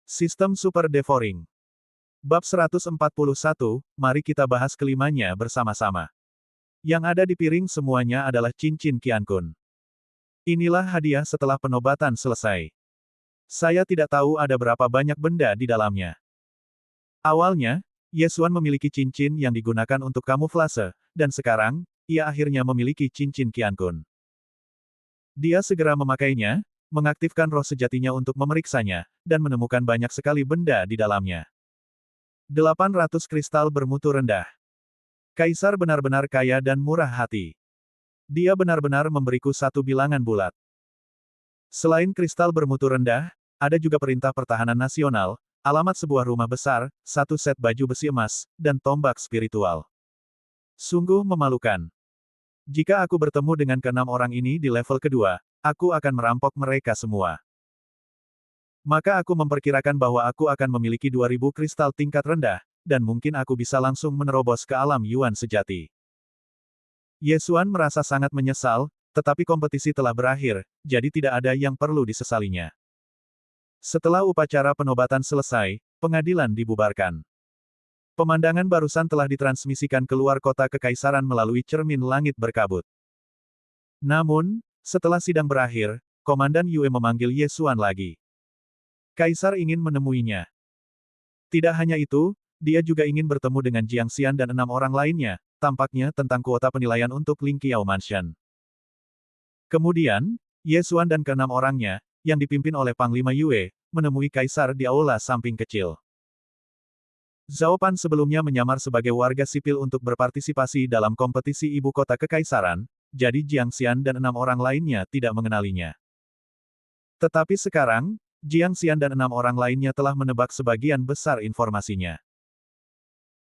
Sistem Super Devouring. Bab 141, mari kita bahas kelimanya bersama-sama. Yang ada di piring semuanya adalah cincin Qian Kun. Inilah hadiah setelah penobatan selesai. Saya tidak tahu ada berapa banyak benda di dalamnya. Awalnya, Ye Xuan memiliki cincin yang digunakan untuk kamuflase, dan sekarang, ia akhirnya memiliki cincin Qian Kun. Dia segera memakainya, mengaktifkan roh sejatinya untuk memeriksanya, dan menemukan banyak sekali benda di dalamnya. 800 kristal bermutu rendah. Kaisar benar-benar kaya dan murah hati. Dia benar-benar memberiku satu bilangan bulat. Selain kristal bermutu rendah, ada juga perintah pertahanan nasional, alamat sebuah rumah besar, satu set baju besi emas, dan tombak spiritual. Sungguh memalukan. Jika aku bertemu dengan keenam orang ini di level kedua, aku akan merampok mereka semua. Maka aku memperkirakan bahwa aku akan memiliki 2000 kristal tingkat rendah, dan mungkin aku bisa langsung menerobos ke alam Yuan sejati. Ye Xuan merasa sangat menyesal, tetapi kompetisi telah berakhir, jadi tidak ada yang perlu disesalinya. Setelah upacara penobatan selesai, pengadilan dibubarkan. Pemandangan barusan telah ditransmisikan keluar kota kekaisaran melalui cermin langit berkabut. Namun, setelah sidang berakhir, Komandan Yue memanggil Ye Xuan lagi. Kaisar ingin menemuinya. Tidak hanya itu, dia juga ingin bertemu dengan Jiang Xian dan 6 orang lainnya, tampaknya tentang kuota penilaian untuk Ling Qiao Mansion. Kemudian, Ye Xuan dan ke-6 orangnya, yang dipimpin oleh Panglima Yue, menemui Kaisar di aula samping kecil. Zhao Pan sebelumnya menyamar sebagai warga sipil untuk berpartisipasi dalam kompetisi ibu kota kekaisaran, jadi Jiang Xian dan 6 orang lainnya tidak mengenalinya. Tetapi sekarang, Jiang Xian dan 6 orang lainnya telah menebak sebagian besar informasinya.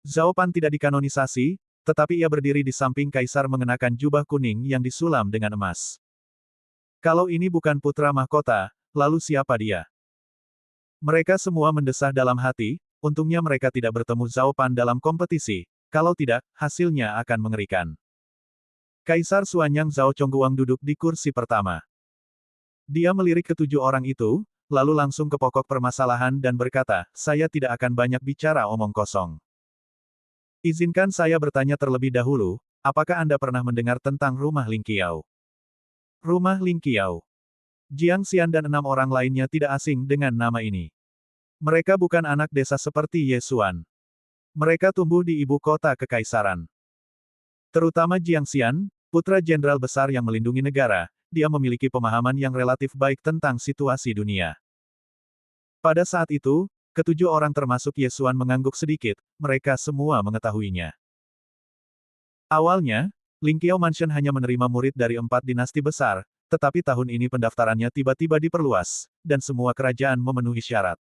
Zhao Pan tidak dikanonisasi, tetapi ia berdiri di samping Kaisar mengenakan jubah kuning yang disulam dengan emas. Kalau ini bukan putra mahkota, lalu siapa dia? Mereka semua mendesah dalam hati, untungnya mereka tidak bertemu Zhao Pan dalam kompetisi, kalau tidak, hasilnya akan mengerikan. Kaisar Xuanyang Zhao Chongguang duduk di kursi pertama. Dia melirik ke-7 orang itu, lalu langsung ke pokok permasalahan dan berkata, saya tidak akan banyak bicara omong kosong. Izinkan saya bertanya terlebih dahulu, apakah Anda pernah mendengar tentang rumah Ling Qiao? Rumah Ling Qiao. Jiang Xian dan 6 orang lainnya tidak asing dengan nama ini. Mereka bukan anak desa seperti Ye Xuan. Mereka tumbuh di ibu kota kekaisaran. Terutama Jiang Xian, putra jenderal besar yang melindungi negara, dia memiliki pemahaman yang relatif baik tentang situasi dunia. Pada saat itu, ke-7 orang termasuk Ye Xuan mengangguk sedikit, mereka semua mengetahuinya. Awalnya, Ling Qiao Mansion hanya menerima murid dari 4 dinasti besar, tetapi tahun ini pendaftarannya tiba-tiba diperluas, dan semua kerajaan memenuhi syarat.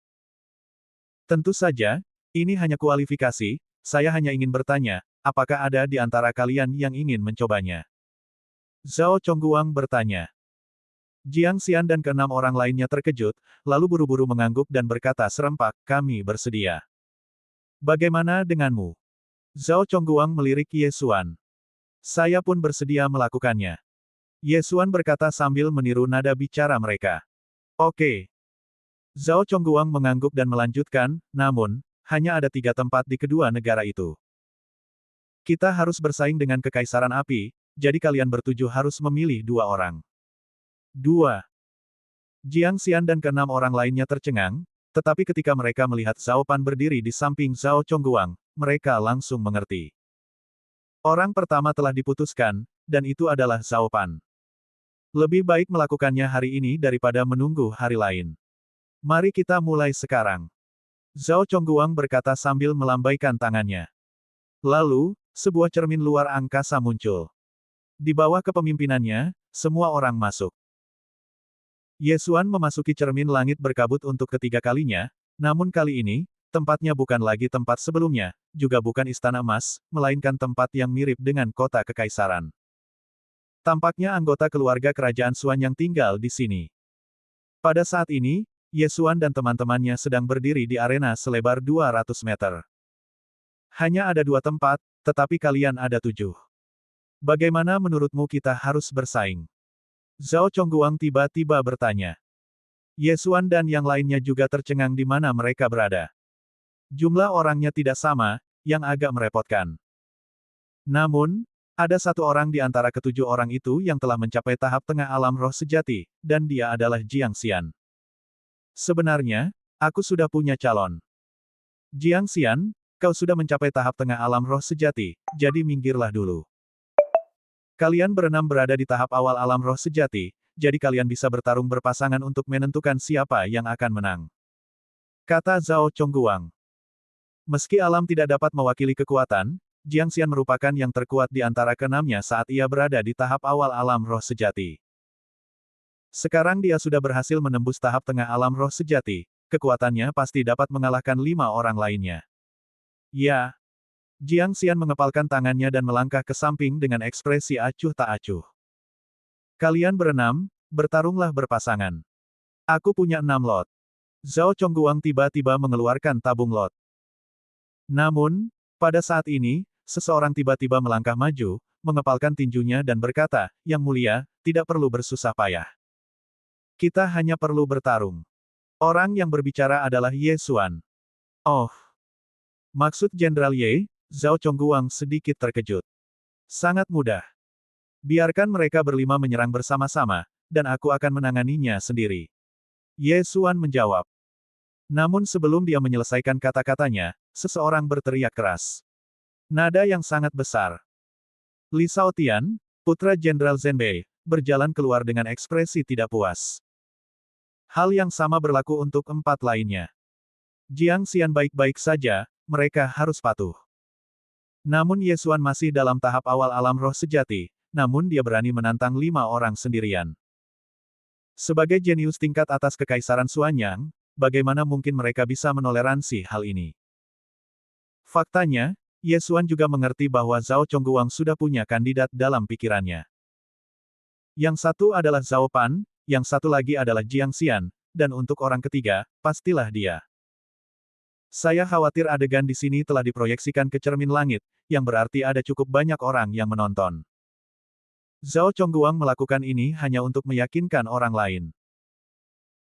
Tentu saja, ini hanya kualifikasi, saya hanya ingin bertanya, apakah ada di antara kalian yang ingin mencobanya? Zhao Chongguang bertanya. Jiang Xian dan ke-6 orang lainnya terkejut, lalu buru-buru mengangguk dan berkata serempak, kami bersedia. Bagaimana denganmu? Zhao Chongguang melirik Ye Xuan. Saya pun bersedia melakukannya. Ye Xuan berkata sambil meniru nada bicara mereka. Oke. Zhao Chongguang mengangguk dan melanjutkan, namun, hanya ada 3 tempat di kedua negara itu. Kita harus bersaing dengan Kekaisaran Api, jadi kalian bertujuh harus memilih 2 orang. 2. Jiang Xian dan ke-6 orang lainnya tercengang, tetapi ketika mereka melihat Zhao Pan berdiri di samping Zhao Chongguang, mereka langsung mengerti. Orang pertama telah diputuskan, dan itu adalah Zhao Pan. Lebih baik melakukannya hari ini daripada menunggu hari lain. Mari kita mulai sekarang. Zhao Chongguang berkata sambil melambaikan tangannya. Lalu, sebuah cermin luar angkasa muncul. Di bawah kepemimpinannya, semua orang masuk. Ye Xuan memasuki cermin langit berkabut untuk ketiga kalinya, namun kali ini, tempatnya bukan lagi tempat sebelumnya, juga bukan istana emas, melainkan tempat yang mirip dengan kota kekaisaran. Tampaknya anggota keluarga kerajaan Xuan yang tinggal di sini. Pada saat ini, Ye Xuan dan teman-temannya sedang berdiri di arena selebar 200 meter. Hanya ada 2 tempat, tetapi kalian ada 7. Bagaimana menurutmu kita harus bersaing? Zhao Chongguang tiba-tiba bertanya. Yesuan dan yang lainnya juga tercengang di mana mereka berada. Jumlah orangnya tidak sama, yang agak merepotkan. Namun, ada satu orang di antara ketujuh orang itu yang telah mencapai tahap tengah alam roh sejati, dan dia adalah Jiang Xian. Sebenarnya, aku sudah punya calon. Jiang Xian, kau sudah mencapai tahap tengah alam roh sejati, jadi minggirlah dulu. Kalian berenam berada di tahap awal alam roh sejati, jadi kalian bisa bertarung berpasangan untuk menentukan siapa yang akan menang. Kata Zhao Chongguang. Meski alam tidak dapat mewakili kekuatan, Jiang Xian merupakan yang terkuat di antara keenamnya saat ia berada di tahap awal alam roh sejati. Sekarang dia sudah berhasil menembus tahap tengah alam roh sejati, kekuatannya pasti dapat mengalahkan 5 orang lainnya. Ya. Jiang Xian mengepalkan tangannya dan melangkah ke samping dengan ekspresi acuh tak acuh. Kalian berenam, bertarunglah berpasangan. Aku punya 6 lot. Zhao Chongguang tiba-tiba mengeluarkan tabung lot. Namun, pada saat ini, seseorang tiba-tiba melangkah maju, mengepalkan tinjunya dan berkata, "Yang mulia, tidak perlu bersusah payah. Kita hanya perlu bertarung." Orang yang berbicara adalah Ye Xuan. Oh. Maksud Jenderal Ye, Zhao Chongguang sedikit terkejut. Sangat mudah. Biarkan mereka berlima menyerang bersama-sama, dan aku akan menanganinya sendiri. Ye Xuan menjawab. Namun sebelum dia menyelesaikan kata-katanya, seseorang berteriak keras. Nada yang sangat besar. Li Shaotian, putra Jenderal Zhenbei, berjalan keluar dengan ekspresi tidak puas. Hal yang sama berlaku untuk 4 lainnya. Jiang Xian baik-baik saja, mereka harus patuh. Namun Ye Xuan masih dalam tahap awal alam roh sejati, namun dia berani menantang 5 orang sendirian. Sebagai jenius tingkat atas Kekaisaran Xuanyang, bagaimana mungkin mereka bisa menoleransi hal ini? Faktanya, Ye Xuan juga mengerti bahwa Zhao Chongguang sudah punya kandidat dalam pikirannya. Yang satu adalah Zhao Pan, yang satu lagi adalah Jiang Xian, dan untuk orang ketiga, pastilah dia. Saya khawatir adegan di sini telah diproyeksikan ke cermin langit, yang berarti ada cukup banyak orang yang menonton. Zhao Chongguang melakukan ini hanya untuk meyakinkan orang lain.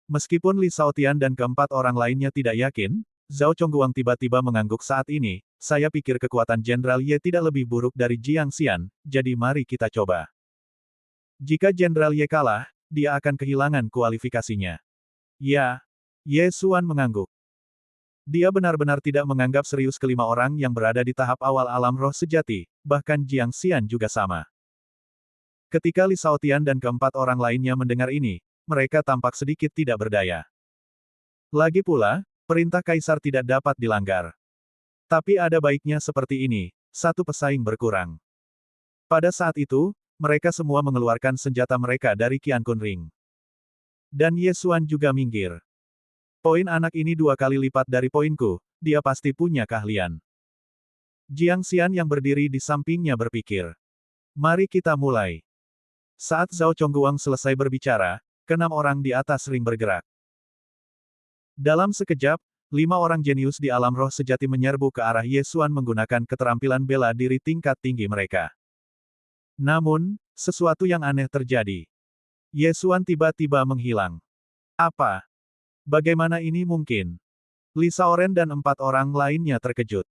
Meskipun Li Shaotian dan keempat orang lainnya tidak yakin, Zhao Chongguang tiba-tiba mengangguk saat ini, saya pikir kekuatan Jenderal Ye tidak lebih buruk dari Jiang Xian, jadi mari kita coba. Jika Jenderal Ye kalah, dia akan kehilangan kualifikasinya. Ya. Ye Xuan mengangguk. Dia benar-benar tidak menganggap serius kelima orang yang berada di tahap awal alam roh sejati, bahkan Jiang Xian juga sama. Ketika Li Shaotian dan keempat orang lainnya mendengar ini, mereka tampak sedikit tidak berdaya. Lagi pula, perintah kaisar tidak dapat dilanggar. Tapi ada baiknya seperti ini, satu pesaing berkurang. Pada saat itu, mereka semua mengeluarkan senjata mereka dari Qiankun Ring. Dan Ye Xuan juga minggir. Poin anak ini 2 kali lipat dari poinku, dia pasti punya keahlian. Jiang Xian yang berdiri di sampingnya berpikir. Mari kita mulai. Saat Zhao Chongguang selesai berbicara, ke-6 orang di atas ring bergerak. Dalam sekejap, 5 orang jenius di alam roh sejati menyerbu ke arah Ye Xuan menggunakan keterampilan bela diri tingkat tinggi mereka. Namun, sesuatu yang aneh terjadi. Ye Xuan tiba-tiba menghilang. Apa? Bagaimana ini mungkin? Li Shaoren dan 4 orang lainnya terkejut.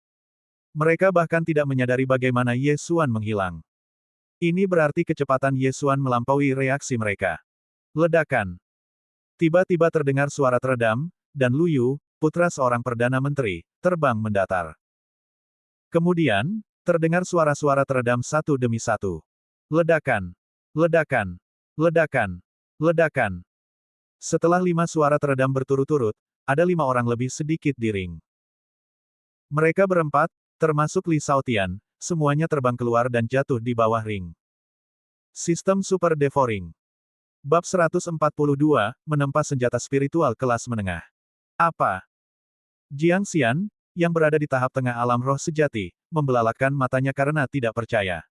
Mereka bahkan tidak menyadari bagaimana Ye Xuan menghilang. Ini berarti kecepatan Ye Xuan melampaui reaksi mereka. Ledakan. Tiba-tiba terdengar suara teredam, dan Lu Yu, putra seorang perdana menteri, terbang mendatar. Kemudian, terdengar suara-suara teredam satu demi satu. Ledakan. Ledakan. Ledakan. Ledakan. Setelah 5 suara teredam berturut-turut, ada 5 orang lebih sedikit di ring. Mereka berempat, termasuk Li Shaotian, semuanya terbang keluar dan jatuh di bawah ring. Sistem Super Devouring. Bab 142, menempa senjata spiritual kelas menengah. Apa? Jiang Xian, yang berada di tahap tengah alam roh sejati, membelalakkan matanya karena tidak percaya.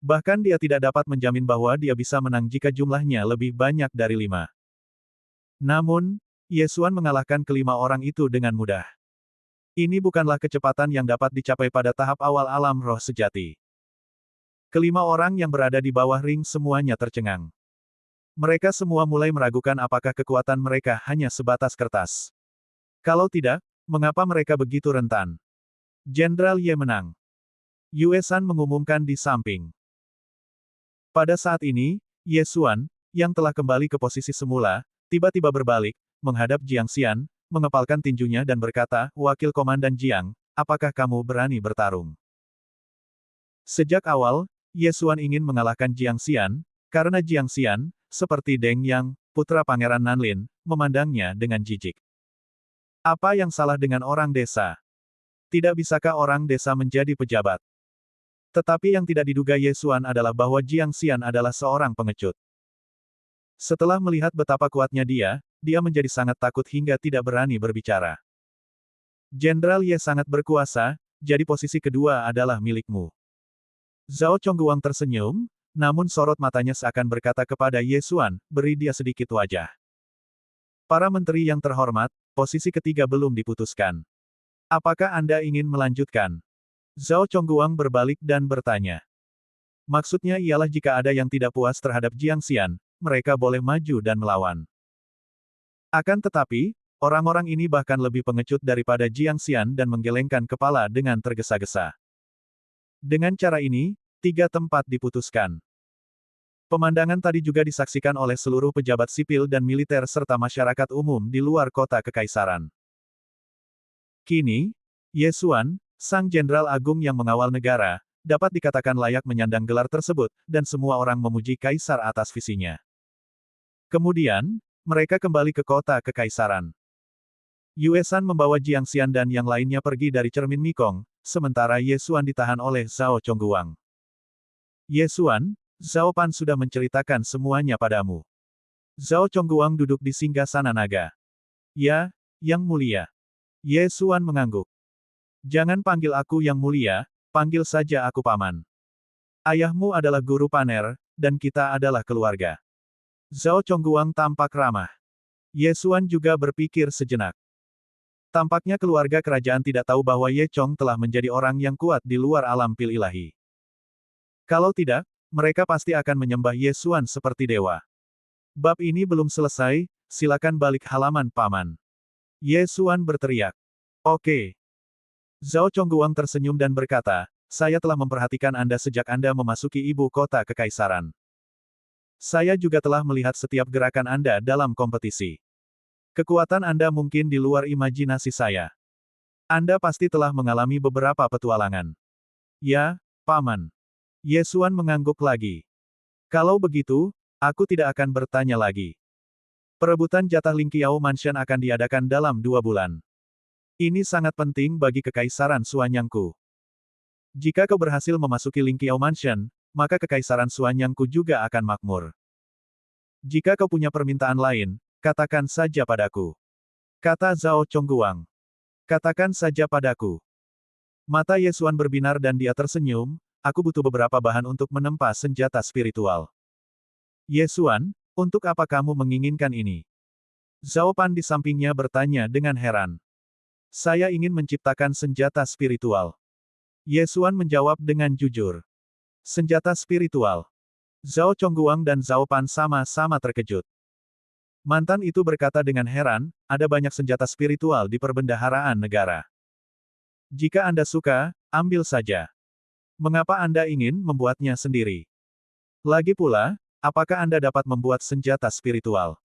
Bahkan dia tidak dapat menjamin bahwa dia bisa menang jika jumlahnya lebih banyak dari 5. Namun, Ye Xuan mengalahkan kelima orang itu dengan mudah. Ini bukanlah kecepatan yang dapat dicapai pada tahap awal alam roh sejati. Kelima orang yang berada di bawah ring semuanya tercengang. Mereka semua mulai meragukan apakah kekuatan mereka hanya sebatas kertas. Kalau tidak, mengapa mereka begitu rentan? Jenderal Ye menang. Yue San mengumumkan di samping. Pada saat ini, Ye Xuan, yang telah kembali ke posisi semula, tiba-tiba berbalik, menghadap Jiang Xian, mengepalkan tinjunya dan berkata, Wakil Komandan Jiang, apakah kamu berani bertarung? Sejak awal, Ye Xuan ingin mengalahkan Jiang Xian, karena Jiang Xian, seperti Deng Yang, putra Pangeran Nanlin, memandangnya dengan jijik. Apa yang salah dengan orang desa? Tidak bisakah orang desa menjadi pejabat? Tetapi yang tidak diduga Ye Xuan adalah bahwa Jiang Xian adalah seorang pengecut. Setelah melihat betapa kuatnya dia menjadi sangat takut hingga tidak berani berbicara. Jenderal Ye sangat berkuasa, jadi posisi kedua adalah milikmu. Zhao Chongguang tersenyum, namun sorot matanya seakan berkata kepada Ye Xuan, beri dia sedikit wajah. Para menteri yang terhormat, posisi ketiga belum diputuskan. Apakah Anda ingin melanjutkan? Zhao Chongguang berbalik dan bertanya. Maksudnya ialah jika ada yang tidak puas terhadap Jiang Xian, mereka boleh maju dan melawan. Akan tetapi, orang-orang ini bahkan lebih pengecut daripada Jiang Xian dan menggelengkan kepala dengan tergesa-gesa. Dengan cara ini, 3 tempat diputuskan. Pemandangan tadi juga disaksikan oleh seluruh pejabat sipil dan militer serta masyarakat umum di luar kota kekaisaran. Kini, Ye Xuan, sang jenderal agung yang mengawal negara, dapat dikatakan layak menyandang gelar tersebut, dan semua orang memuji kaisar atas visinya. Kemudian, mereka kembali ke kota kekaisaran. Yue San membawa Jiang Xian dan yang lainnya pergi dari cermin Mikong, sementara Ye Xuan ditahan oleh Zhao Chongguang. Ye Xuan, Zhao Pan sudah menceritakan semuanya padamu. Zhao Chongguang duduk di singgasana naga. Ya, Yang Mulia. Ye Xuan mengangguk. Jangan panggil aku Yang Mulia, panggil saja aku Paman. Ayahmu adalah guru Paner, dan kita adalah keluarga. Zhao Chongguang tampak ramah. Ye Xuan juga berpikir sejenak. Tampaknya keluarga kerajaan tidak tahu bahwa Ye Chong telah menjadi orang yang kuat di luar alam pil ilahi. Kalau tidak, mereka pasti akan menyembah Ye Xuan seperti dewa. Bab ini belum selesai, silakan balik halaman Paman. Ye Xuan berteriak. Oke. Zhao Chongguang tersenyum dan berkata, saya telah memperhatikan Anda sejak Anda memasuki ibu kota kekaisaran. Saya juga telah melihat setiap gerakan Anda dalam kompetisi. Kekuatan Anda mungkin di luar imajinasi saya. Anda pasti telah mengalami beberapa petualangan. Ya, Paman. Ye Xuan mengangguk lagi. Kalau begitu, aku tidak akan bertanya lagi. Perebutan jatah Lingqiao Mansion akan diadakan dalam 2 bulan. Ini sangat penting bagi kekaisaran Suanyangku. Jika kau berhasil memasuki Lingqiao Mansion, maka kekaisaran Suanyangku juga akan makmur. Jika kau punya permintaan lain, katakan saja padaku. Kata Zhao Chongguang. Katakan saja padaku. Mata Ye Xuan berbinar dan dia tersenyum, aku butuh beberapa bahan untuk menempa senjata spiritual. Ye Xuan, untuk apa kamu menginginkan ini? Zhao Pan di sampingnya bertanya dengan heran. Saya ingin menciptakan senjata spiritual. Ye Xuan menjawab dengan jujur. Senjata spiritual. Zhao Chongguang dan Zhao Pan sama-sama terkejut. Mantan itu berkata dengan heran, ada banyak senjata spiritual di perbendaharaan negara. Jika Anda suka, ambil saja. Mengapa Anda ingin membuatnya sendiri? Lagi pula, apakah Anda dapat membuat senjata spiritual?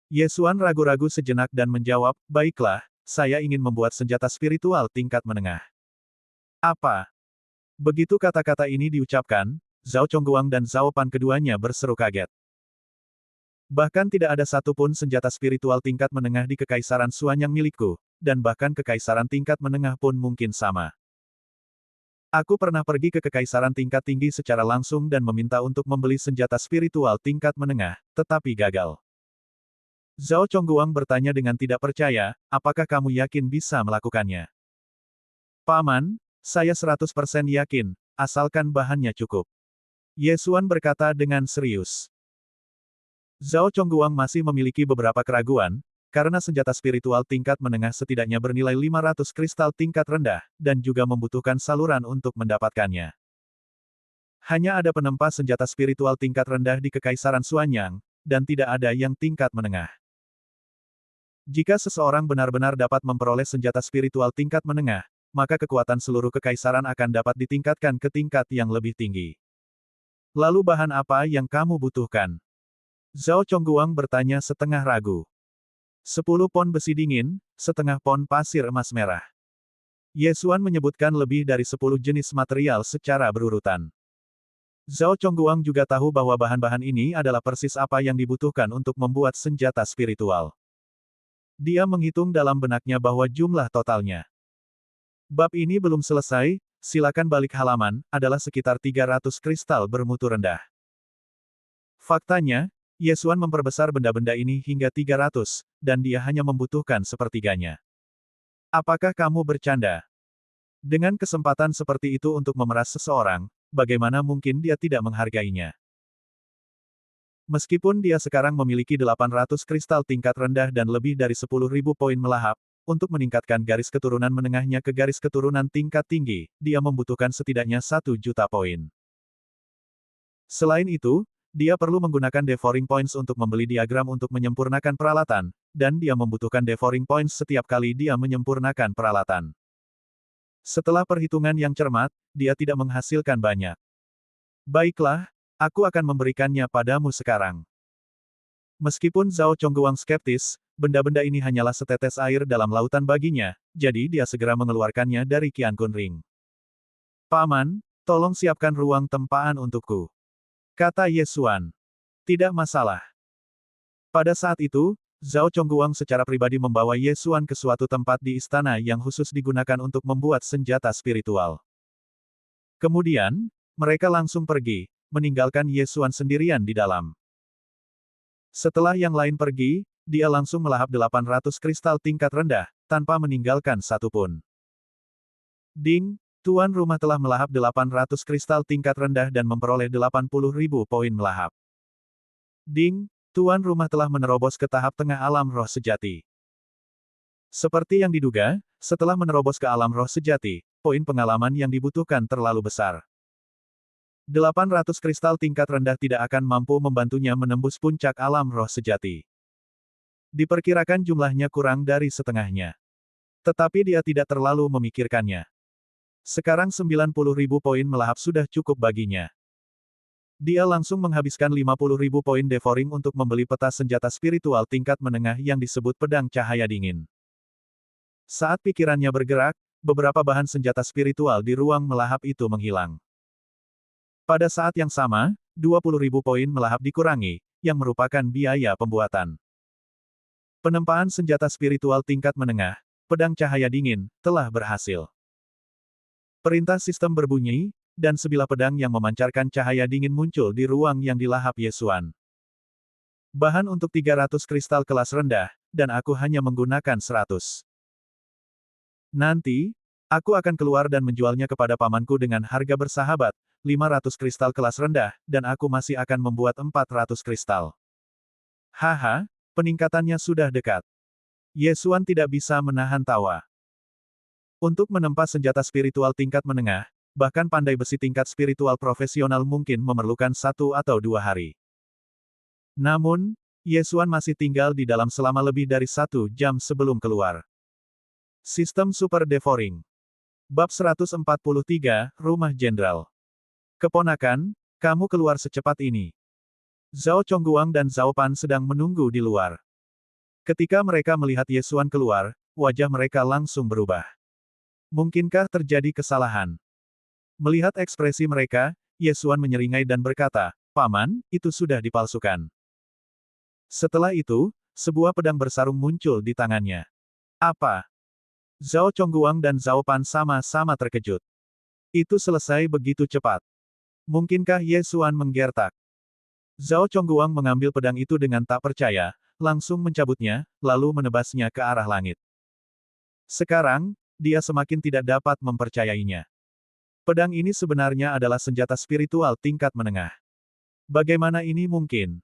Ye Xuan ragu-ragu sejenak dan menjawab, baiklah, saya ingin membuat senjata spiritual tingkat menengah. Apa? Begitu kata-kata ini diucapkan, Zhao Chongguang dan Zhao Pan keduanya berseru kaget. Bahkan tidak ada satupun senjata spiritual tingkat menengah di kekaisaran Suanyang milikku, dan bahkan kekaisaran tingkat menengah pun mungkin sama. Aku pernah pergi ke kekaisaran tingkat tinggi secara langsung dan meminta untuk membeli senjata spiritual tingkat menengah, tetapi gagal. Zhao Chongguang bertanya dengan tidak percaya, apakah kamu yakin bisa melakukannya? Paman, saya 100% yakin, asalkan bahannya cukup. Ye Xuan berkata dengan serius. Zhao Chongguang masih memiliki beberapa keraguan, karena senjata spiritual tingkat menengah setidaknya bernilai 500 kristal tingkat rendah, dan juga membutuhkan saluran untuk mendapatkannya. Hanya ada penempa senjata spiritual tingkat rendah di Kekaisaran Suanyang, dan tidak ada yang tingkat menengah. Jika seseorang benar-benar dapat memperoleh senjata spiritual tingkat menengah, maka kekuatan seluruh kekaisaran akan dapat ditingkatkan ke tingkat yang lebih tinggi. Lalu bahan apa yang kamu butuhkan? Zhao Chongguang bertanya setengah ragu. 10 pon besi dingin, setengah pon pasir emas merah. Ye Xuan menyebutkan lebih dari 10 jenis material secara berurutan. Zhao Chongguang juga tahu bahwa bahan-bahan ini adalah persis apa yang dibutuhkan untuk membuat senjata spiritual. Dia menghitung dalam benaknya bahwa jumlah totalnya. Bab ini belum selesai, silakan balik halaman, adalah sekitar 300 kristal bermutu rendah. Faktanya, Ye Xuan memperbesar benda-benda ini hingga 300, dan dia hanya membutuhkan sepertiganya. Apakah kamu bercanda? Dengan kesempatan seperti itu untuk memeras seseorang, bagaimana mungkin dia tidak menghargainya? Meskipun dia sekarang memiliki 800 kristal tingkat rendah dan lebih dari 10.000 poin melahap, untuk meningkatkan garis keturunan menengahnya ke garis keturunan tingkat tinggi, dia membutuhkan setidaknya 1 juta poin. Selain itu, dia perlu menggunakan devouring points untuk membeli diagram untuk menyempurnakan peralatan, dan dia membutuhkan devouring points setiap kali dia menyempurnakan peralatan. Setelah perhitungan yang cermat, dia tidak menghasilkan banyak. Baiklah, aku akan memberikannya padamu sekarang. Meskipun Zhao Chongguang skeptis, benda-benda ini hanyalah setetes air dalam lautan baginya, jadi dia segera mengeluarkannya dari Qiankun Ring. Paman, tolong siapkan ruang tempaan untukku. Kata Ye Xuan. Tidak masalah. Pada saat itu, Zhao Chongguang secara pribadi membawa Ye Xuan ke suatu tempat di istana yang khusus digunakan untuk membuat senjata spiritual. Kemudian, mereka langsung pergi, meninggalkan Ye Xuan sendirian di dalam. Setelah yang lain pergi, dia langsung melahap 800 kristal tingkat rendah, tanpa meninggalkan satu pun. Ding! Tuan rumah telah melahap 800 kristal tingkat rendah dan memperoleh 80.000 poin melahap. Ding! Tuan rumah telah menerobos ke tahap tengah alam roh sejati. Seperti yang diduga, setelah menerobos ke alam roh sejati, poin pengalaman yang dibutuhkan terlalu besar. 800 kristal tingkat rendah tidak akan mampu membantunya menembus puncak alam roh sejati. Diperkirakan jumlahnya kurang dari setengahnya. Tetapi dia tidak terlalu memikirkannya. Sekarang 90.000 poin melahap sudah cukup baginya. Dia langsung menghabiskan 50.000 poin devouring untuk membeli peta senjata spiritual tingkat menengah yang disebut pedang cahaya dingin. Saat pikirannya bergerak, beberapa bahan senjata spiritual di ruang melahap itu menghilang. Pada saat yang sama, 20.000 poin melahap dikurangi, yang merupakan biaya pembuatan. Penempaan senjata spiritual tingkat menengah, pedang cahaya dingin, telah berhasil. Perintah sistem berbunyi, dan sebilah pedang yang memancarkan cahaya dingin muncul di ruang yang dilahap Ye Xuan. Bahan untuk 300 kristal kelas rendah, dan aku hanya menggunakan 100. Nanti, aku akan keluar dan menjualnya kepada pamanku dengan harga bersahabat, 500 kristal kelas rendah, dan aku masih akan membuat 400 kristal. Haha, peningkatannya sudah dekat. Ye Xuan tidak bisa menahan tawa. Untuk menempa senjata spiritual tingkat menengah, bahkan pandai besi tingkat spiritual profesional mungkin memerlukan 1 atau 2 hari. Namun, Ye Xuan masih tinggal di dalam selama lebih dari 1 jam sebelum keluar. Sistem Super Devouring. Bab 143, Rumah Jenderal. Keponakan, kamu keluar secepat ini. Zhao Chongguang dan Zhao Pan sedang menunggu di luar. Ketika mereka melihat Ye Xuan keluar, wajah mereka langsung berubah. Mungkinkah terjadi kesalahan? Melihat ekspresi mereka, Ye Xuan menyeringai dan berkata, Paman, itu sudah dipalsukan. Setelah itu, sebuah pedang bersarung muncul di tangannya. Apa? Zhao Chongguang dan Zhao Pan sama-sama terkejut. Itu selesai begitu cepat. Mungkinkah Ye Xuan menggertak? Zhao Chongguang mengambil pedang itu dengan tak percaya, langsung mencabutnya, lalu menebasnya ke arah langit. Sekarang, dia semakin tidak dapat mempercayainya. Pedang ini sebenarnya adalah senjata spiritual tingkat menengah. Bagaimana ini mungkin?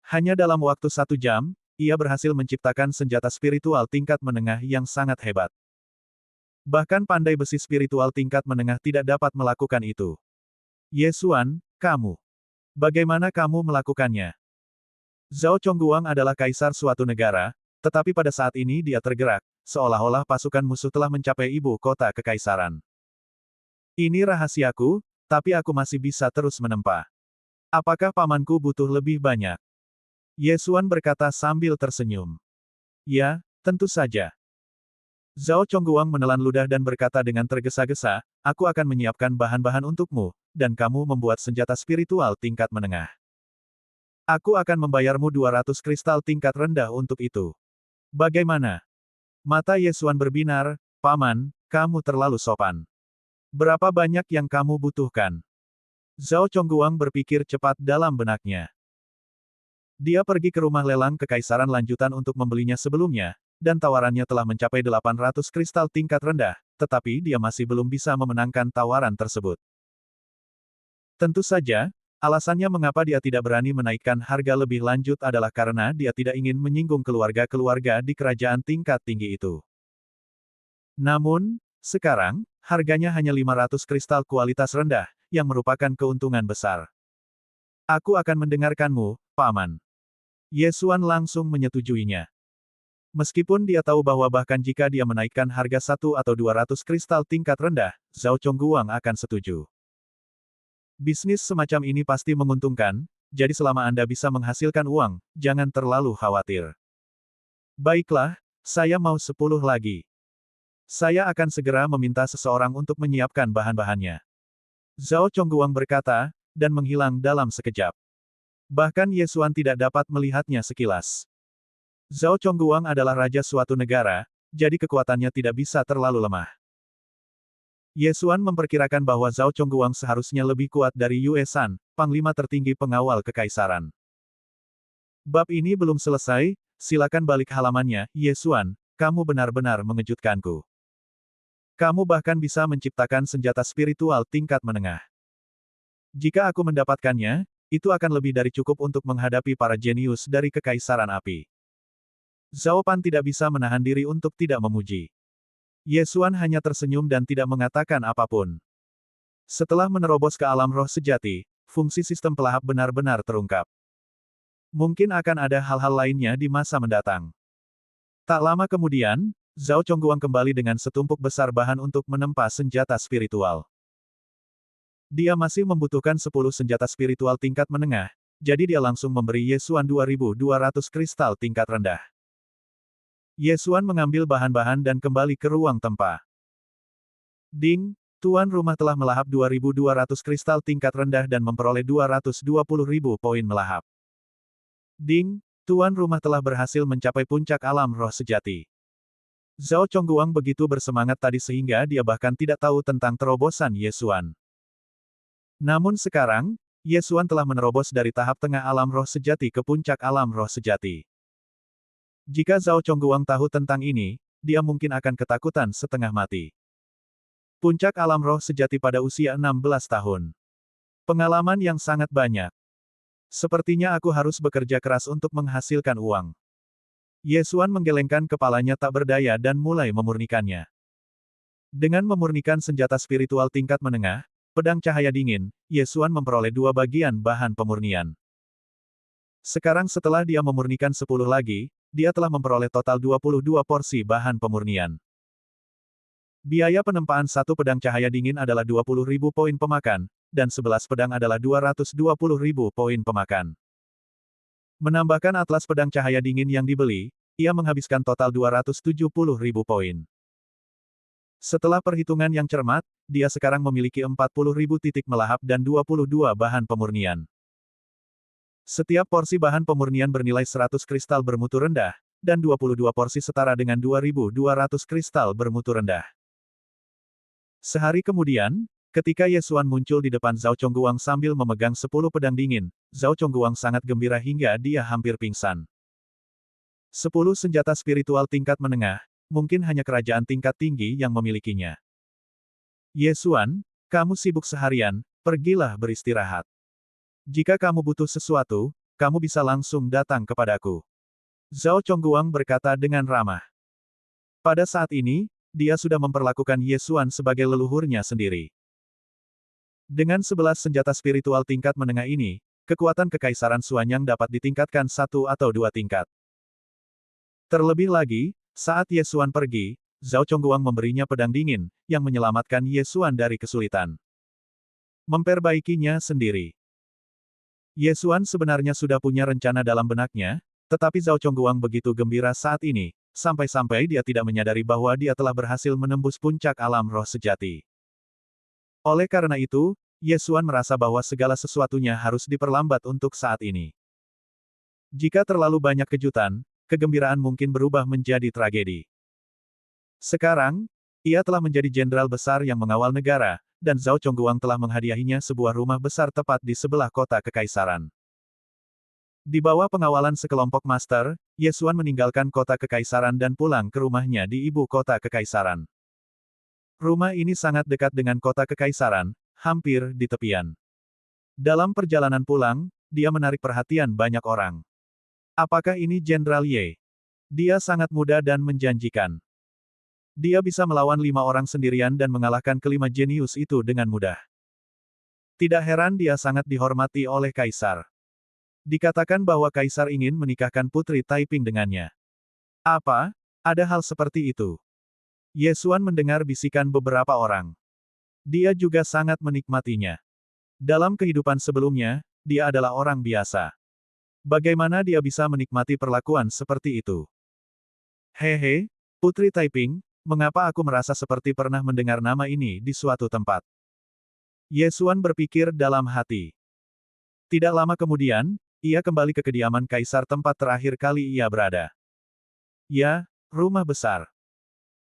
Hanya dalam waktu 1 jam, ia berhasil menciptakan senjata spiritual tingkat menengah yang sangat hebat. Bahkan pandai besi spiritual tingkat menengah tidak dapat melakukan itu. Ye Xuan, kamu. Bagaimana kamu melakukannya? Zhao Chongguang adalah kaisar suatu negara, tetapi pada saat ini dia tergerak, seolah-olah pasukan musuh telah mencapai ibu kota kekaisaran. Ini rahasiaku, tapi aku masih bisa terus menempa. Apakah pamanku butuh lebih banyak? Ye Xuan berkata sambil tersenyum. Ya, tentu saja. Zhao Chongguang menelan ludah dan berkata dengan tergesa-gesa, aku akan menyiapkan bahan-bahan untukmu, dan kamu membuat senjata spiritual tingkat menengah. Aku akan membayarmu 200 kristal tingkat rendah untuk itu. Bagaimana? Mata Ye Xuan berbinar, Paman, kamu terlalu sopan. Berapa banyak yang kamu butuhkan? Zhao Chongguang berpikir cepat dalam benaknya. Dia pergi ke rumah lelang kekaisaran lanjutan untuk membelinya sebelumnya, dan tawarannya telah mencapai 800 kristal tingkat rendah, tetapi dia masih belum bisa memenangkan tawaran tersebut. Tentu saja, alasannya mengapa dia tidak berani menaikkan harga lebih lanjut adalah karena dia tidak ingin menyinggung keluarga-keluarga di kerajaan tingkat tinggi itu. Namun, sekarang, harganya hanya 500 kristal kualitas rendah, yang merupakan keuntungan besar. Aku akan mendengarkanmu, Paman. Ye Xuan langsung menyetujuinya. Meskipun dia tahu bahwa bahkan jika dia menaikkan harga 1 atau 200 kristal tingkat rendah, Zhao Chongguang akan setuju. Bisnis semacam ini pasti menguntungkan, jadi selama Anda bisa menghasilkan uang, jangan terlalu khawatir. Baiklah, saya mau 10 lagi. Saya akan segera meminta seseorang untuk menyiapkan bahan-bahannya. Zhao Chongguang berkata, dan menghilang dalam sekejap. Bahkan Ye Xuan tidak dapat melihatnya sekilas. Zhao Chongguang adalah raja suatu negara, jadi kekuatannya tidak bisa terlalu lemah. Ye Xuan memperkirakan bahwa Zhao Chongguang seharusnya lebih kuat dari Yue San, panglima tertinggi pengawal kekaisaran. Bab ini belum selesai, silakan balik halamannya, Ye Xuan, kamu benar-benar mengejutkanku. Kamu bahkan bisa menciptakan senjata spiritual tingkat menengah. Jika aku mendapatkannya, itu akan lebih dari cukup untuk menghadapi para jenius dari kekaisaran api. Zhao Pan tidak bisa menahan diri untuk tidak memuji. Ye Xuan hanya tersenyum dan tidak mengatakan apapun. Setelah menerobos ke alam roh sejati, fungsi sistem pelahap benar-benar terungkap. Mungkin akan ada hal-hal lainnya di masa mendatang. Tak lama kemudian, Zhao Chongguang kembali dengan setumpuk besar bahan untuk menempa senjata spiritual. Dia masih membutuhkan 10 senjata spiritual tingkat menengah, jadi dia langsung memberi Ye Xuan 2.200 kristal tingkat rendah. Ye Xuan mengambil bahan-bahan dan kembali ke ruang tempa. Ding, tuan rumah telah melahap 2.200 kristal tingkat rendah dan memperoleh 220.000 poin melahap. Ding, tuan rumah telah berhasil mencapai puncak alam roh sejati. Zhao Chongguang begitu bersemangat tadi sehingga dia bahkan tidak tahu tentang terobosan Ye Xuan. Namun sekarang, Ye Xuan telah menerobos dari tahap tengah alam roh sejati ke puncak alam roh sejati. Jika Zhao Chongguang tahu tentang ini, dia mungkin akan ketakutan setengah mati. Puncak alam roh sejati pada usia 16 tahun. Pengalaman yang sangat banyak. Sepertinya aku harus bekerja keras untuk menghasilkan uang. Ye Xuan menggelengkan kepalanya tak berdaya dan mulai memurnikannya. Dengan memurnikan senjata spiritual tingkat menengah, pedang cahaya dingin, Ye Xuan memperoleh 2 bagian bahan pemurnian. Sekarang setelah dia memurnikan 10 lagi, dia telah memperoleh total 22 porsi bahan pemurnian. Biaya penempaan satu pedang cahaya dingin adalah 20.000 poin pemakan, dan 11 pedang adalah 220.000 poin pemakan. Menambahkan atlas pedang cahaya dingin yang dibeli, ia menghabiskan total 270.000 poin. Setelah perhitungan yang cermat, dia sekarang memiliki 40.000 titik melahap dan 22 bahan pemurnian. Setiap porsi bahan pemurnian bernilai 100 kristal bermutu rendah, dan 22 porsi setara dengan 2.200 kristal bermutu rendah. Sehari kemudian, ketika Ye Xuan muncul di depan Zhao Chongguang sambil memegang 10 pedang dingin, Zhao Chongguang sangat gembira hingga dia hampir pingsan. 10 senjata spiritual tingkat menengah, mungkin hanya kerajaan tingkat tinggi yang memilikinya. Ye Xuan, kamu sibuk seharian, pergilah beristirahat. Jika kamu butuh sesuatu, kamu bisa langsung datang kepadaku. Zhao Chongguang berkata dengan ramah. Pada saat ini, dia sudah memperlakukan Ye Xuan sebagai leluhurnya sendiri. Dengan 11 senjata spiritual tingkat menengah ini, kekuatan Kekaisaran Suanyang dapat ditingkatkan 1 atau 2 tingkat. Terlebih lagi, saat Ye Xuan pergi, Zhao Chongguang memberinya pedang dingin, yang menyelamatkan Ye Xuan dari kesulitan. Memperbaikinya sendiri. Ye Xuan sebenarnya sudah punya rencana dalam benaknya, tetapi Zhao Chongguang begitu gembira saat ini, sampai-sampai dia tidak menyadari bahwa dia telah berhasil menembus puncak alam roh sejati. Oleh karena itu, Ye Xuan merasa bahwa segala sesuatunya harus diperlambat untuk saat ini. Jika terlalu banyak kejutan, kegembiraan mungkin berubah menjadi tragedi. Sekarang, ia telah menjadi jenderal besar yang mengawal negara, dan Zhao Chongguang telah menghadiahinya sebuah rumah besar tepat di sebelah kota kekaisaran. Di bawah pengawalan sekelompok master, Ye Xuan meninggalkan kota kekaisaran dan pulang ke rumahnya di ibu kota kekaisaran. Rumah ini sangat dekat dengan kota kekaisaran, hampir di tepian. Dalam perjalanan pulang, dia menarik perhatian banyak orang. Apakah ini Jenderal Ye? Dia sangat muda dan menjanjikan. Dia bisa melawan 5 orang sendirian dan mengalahkan kelima jenius itu dengan mudah. Tidak heran dia sangat dihormati oleh Kaisar. Dikatakan bahwa Kaisar ingin menikahkan Putri Taiping dengannya. Apa? Ada hal seperti itu? Ye Xuan mendengar bisikan beberapa orang. Dia juga sangat menikmatinya. Dalam kehidupan sebelumnya, dia adalah orang biasa. Bagaimana dia bisa menikmati perlakuan seperti itu? Hehe, Putri Taiping, mengapa aku merasa seperti pernah mendengar nama ini di suatu tempat? Ye Xuan berpikir dalam hati. Tidak lama kemudian, ia kembali ke kediaman Kaisar tempat terakhir kali ia berada. Ya, rumah besar.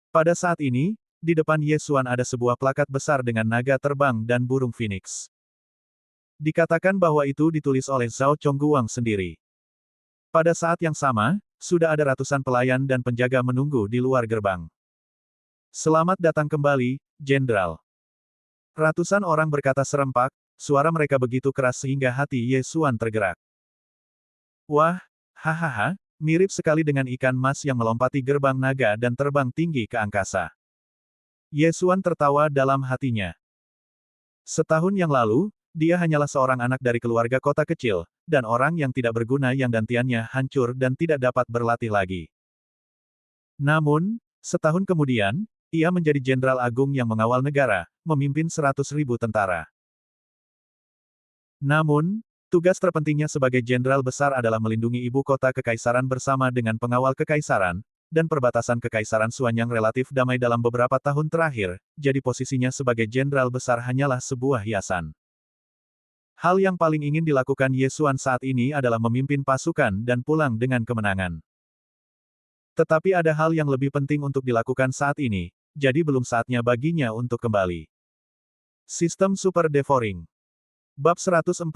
Pada saat ini, di depan Ye Xuan ada sebuah plakat besar dengan naga terbang dan burung phoenix. Dikatakan bahwa itu ditulis oleh Zhao Chongguang sendiri. Pada saat yang sama, sudah ada ratusan pelayan dan penjaga menunggu di luar gerbang. Selamat datang kembali, Jenderal. Ratusan orang berkata serempak, suara mereka begitu keras sehingga hati Ye Xuan tergerak. Wah, hahaha, mirip sekali dengan ikan mas yang melompati gerbang naga dan terbang tinggi ke angkasa. Ye Xuan tertawa dalam hatinya. Setahun yang lalu, dia hanyalah seorang anak dari keluarga kota kecil, dan orang yang tidak berguna yang gantiannya hancur dan tidak dapat berlatih lagi. Namun, setahun kemudian, ia menjadi jenderal agung yang mengawal negara, memimpin 100.000 tentara. Namun, tugas terpentingnya sebagai jenderal besar adalah melindungi ibu kota kekaisaran bersama dengan pengawal kekaisaran, dan perbatasan kekaisaran Suanyang relatif damai dalam beberapa tahun terakhir, jadi posisinya sebagai jenderal besar hanyalah sebuah hiasan. Hal yang paling ingin dilakukan Ye Xuan saat ini adalah memimpin pasukan dan pulang dengan kemenangan. Tetapi ada hal yang lebih penting untuk dilakukan saat ini, jadi belum saatnya baginya untuk kembali. Sistem Super Devouring. Bab 144,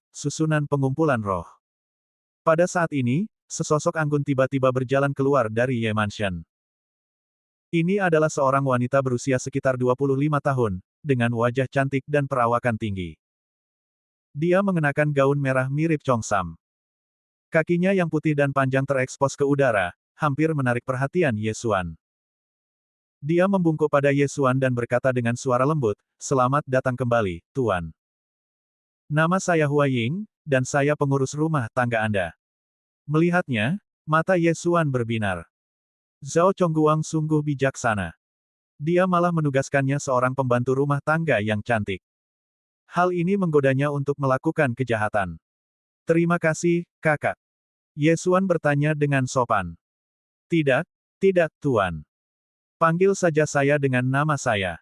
Susunan Pengumpulan Roh. Pada saat ini, sesosok anggun tiba-tiba berjalan keluar dari Ye Mansion. Ini adalah seorang wanita berusia sekitar 25 tahun, dengan wajah cantik dan perawakan tinggi. Dia mengenakan gaun merah mirip Chongsam. Kakinya yang putih dan panjang terekspos ke udara, hampir menarik perhatian Ye Xuan. Dia membungkuk pada Ye Xuan dan berkata dengan suara lembut, "Selamat datang kembali, Tuan. Nama saya Hua Ying, dan saya pengurus rumah tangga Anda." Melihatnya, mata Ye Xuan berbinar. Zhao Chongguang sungguh bijaksana. Dia malah menugaskannya seorang pembantu rumah tangga yang cantik. Hal ini menggodanya untuk melakukan kejahatan. "Terima kasih, kakak." Ye Xuan bertanya dengan sopan. "Tidak, tidak, Tuan. Panggil saja saya dengan nama saya."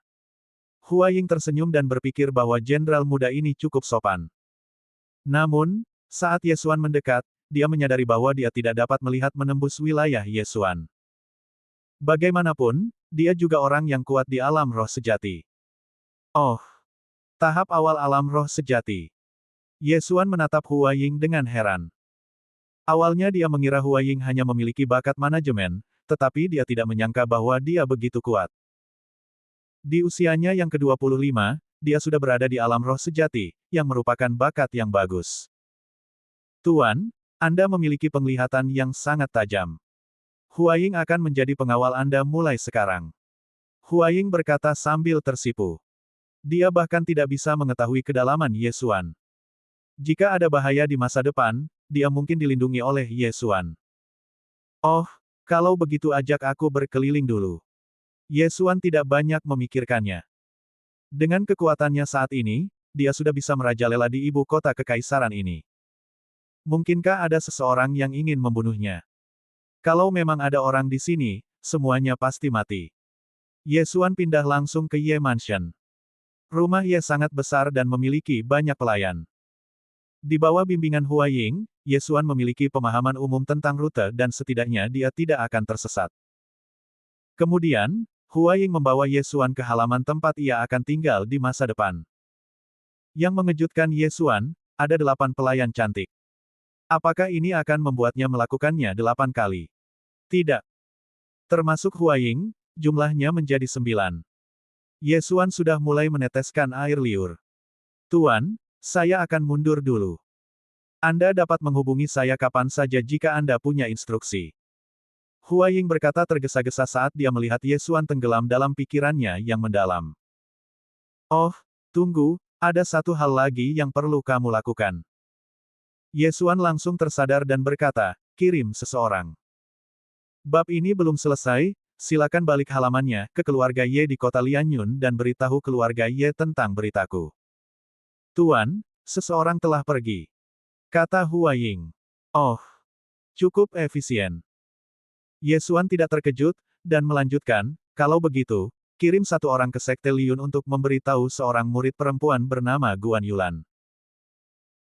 Hua Ying tersenyum dan berpikir bahwa jenderal muda ini cukup sopan. Namun, saat Ye Xuan mendekat, dia menyadari bahwa dia tidak dapat melihat menembus wilayah Ye Xuan. Bagaimanapun, dia juga orang yang kuat di alam roh sejati. Oh, tahap awal alam roh sejati. Ye Xuan menatap Hua Ying dengan heran. Awalnya dia mengira Hua Ying hanya memiliki bakat manajemen, tetapi dia tidak menyangka bahwa dia begitu kuat. Di usianya yang ke-25, dia sudah berada di alam roh sejati, yang merupakan bakat yang bagus. "Tuan, Anda memiliki penglihatan yang sangat tajam. Hua Ying akan menjadi pengawal Anda mulai sekarang." Hua Ying berkata sambil tersipu. Dia bahkan tidak bisa mengetahui kedalaman Ye Xuan. Jika ada bahaya di masa depan, dia mungkin dilindungi oleh Ye Xuan. Oh, kalau begitu ajak aku berkeliling dulu. Ye Xuan tidak banyak memikirkannya. Dengan kekuatannya saat ini, dia sudah bisa merajalela di ibu kota kekaisaran ini. Mungkinkah ada seseorang yang ingin membunuhnya? Kalau memang ada orang di sini, semuanya pasti mati. Ye Xuan pindah langsung ke Ye Mansion. Rumah Ye sangat besar dan memiliki banyak pelayan. Di bawah bimbingan Hua Ying, Ye Xuan memiliki pemahaman umum tentang rute dan setidaknya dia tidak akan tersesat. Kemudian, Hua Ying membawa Ye Xuan ke halaman tempat ia akan tinggal di masa depan. Yang mengejutkan Ye Xuan, ada 8 pelayan cantik. Apakah ini akan membuatnya melakukannya 8 kali? Tidak. Termasuk Hua Ying, jumlahnya menjadi 9. Ye Xuan sudah mulai meneteskan air liur. Tuan, saya akan mundur dulu. Anda dapat menghubungi saya kapan saja jika Anda punya instruksi. Hua Ying berkata tergesa-gesa saat dia melihat Ye Xuan tenggelam dalam pikirannya yang mendalam. Oh, tunggu, ada satu hal lagi yang perlu kamu lakukan. Ye Xuan langsung tersadar dan berkata, kirim seseorang. Bab ini belum selesai, silakan balik halamannya ke keluarga Ye di kota Lianyun dan beritahu keluarga Ye tentang beritaku. Tuan, seseorang telah pergi. Kata Hua Ying. Oh, cukup efisien. Ye Xuan tidak terkejut, dan melanjutkan, kalau begitu, kirim satu orang ke Sekte Liyun untuk memberitahu seorang murid perempuan bernama Guan Yulan.